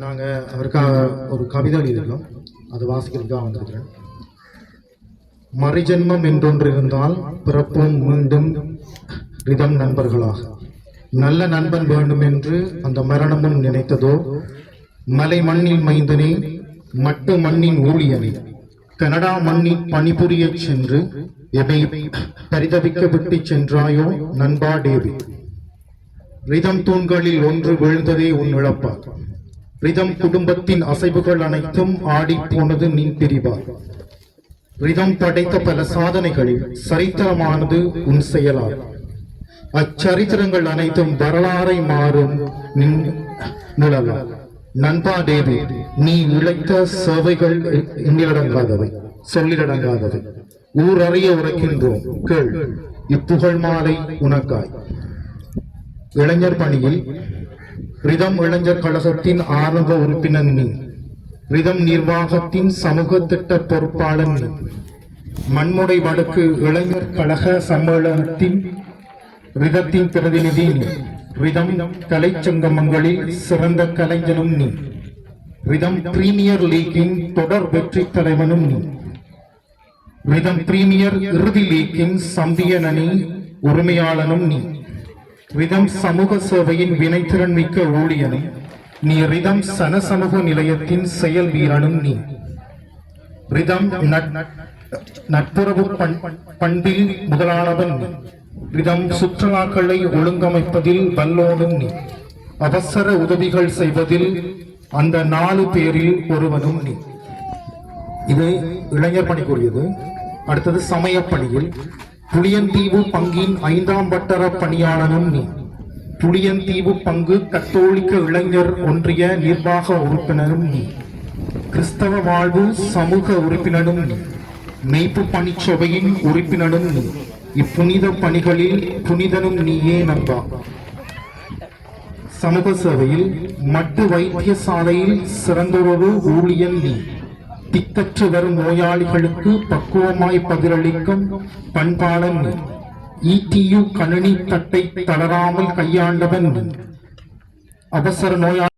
நாங்கள் அவருக்காக ஒரு கவிதை எழுதியிருக்கோம், அதை வாசிக்கிறதுக்காக வந்திருக்கிறேன். மறுஜென்மம் என்றொன்று இருந்தால் பிறப்போம் மீண்டும் ரிதம் நண்பர்களாக. நல்ல நண்பன் வேண்டும் என்று அந்த மரணமும் நினைத்ததோ, மலை மண்ணில் மைந்தனே, மட்டு மண்ணின் ஊழியனே, கனடா மண்ணில் பணிபுரிய சென்று என்னை பரிதவிக்க விட்டு சென்றாயோ நண்பா டேவி. ரிதம் தூண்களில் ஒன்று வீழ்ந்ததே உன் இழப்பா. ரிதம் குடும்பத்தின் அசைவுகள் அனைத்தும் ஆடி போனது நீ பிரிவார். ரிதம் படைத்த பல சாதனைகளில் சரித்திரமானது உன் செயலால். அச்சரித்திரங்கள் அனைத்தும் வரலாறை மாறும் நிழலால். நண்பா தேவி, நீ இழைத்த சேவைகள் எண்ணிலடங்காதவை, சொல்லிலடங்காதவை. ஊர் அறிய உரைக்கின்றோம் கேள், இப்புகழ் மாலை உனக்காய். இளைஞர் பணியில் ரிதம் இளைஞர் கழகத்தின் ஆரம்ப உறுப்பினர் நீ. ரிதம் நிர்வாகத்தின் சமூக திட்ட பொறுப்பாளர் நீ. மண்முடை வடக்கு இளைஞர் கழக சம்மேளனத்தின் ரிதத்தின் பிரதிநிதி நீ. ரிதம் கலைச்சங்கமங்களில் சிறந்த கலைஞனும் நீ. ரிதம் பிரீமியர் லீக்கின் தொடர் வெற்றி தலைவனும் நீ. ரிதம் பிரீமியர் இறுதி லீக்கின் சம்பியன் அணி உரிமையாளனும் நீ. ரிதம் சமூக சேவையின் வினைத்திறன் மிக்க ஊழியனும் நீ. ரிதம் சனசமூக நிலையத்தின் செயல் வீரனும் நீ. ரிதம் நட்புறவு பண்பில் முதலானவன் நீ. ரிதம் சுற்றுலாக்களை ஒழுங்கமைப்பதில் வல்லோனும் நீ. அவசர உதவிகள் செய்வதில் அந்த 4 பேரில் ஒருவனும் நீ. இது இளைஞர் பணிக்குரியது. அடுத்தது சமய பணியில் புளியந்தீவு பங்கின் 5ஆம் வட்டார பணியாளனும் நீ. புளியந்தீவு பங்கு கத்தோலிக்க இளைஞர் ஒன்றிய நிர்வாக உறுப்பினரும் நீ. கிறிஸ்தவ வாழ்வு சமூக உறுப்பினரும் நீ. மெய்ப்பு பணிச்சபையின் உறுப்பினரும் நீ. இப்புனித பணிகளில் புனிதனும் நீயே நண்பா. சமூக சேவையில் மட்டு வைத்தியசாலையில் சிறந்தொரு ஊழியன் நீ. திக்கற்று வரும் நோயாளிகளுக்கு பக்குவமாய் பதிலளிக்கும் பண்பாளன் நீ. ETU கணினி தட்டை தளராமல் கையாண்டவன் நீ. அவசர நோயாளி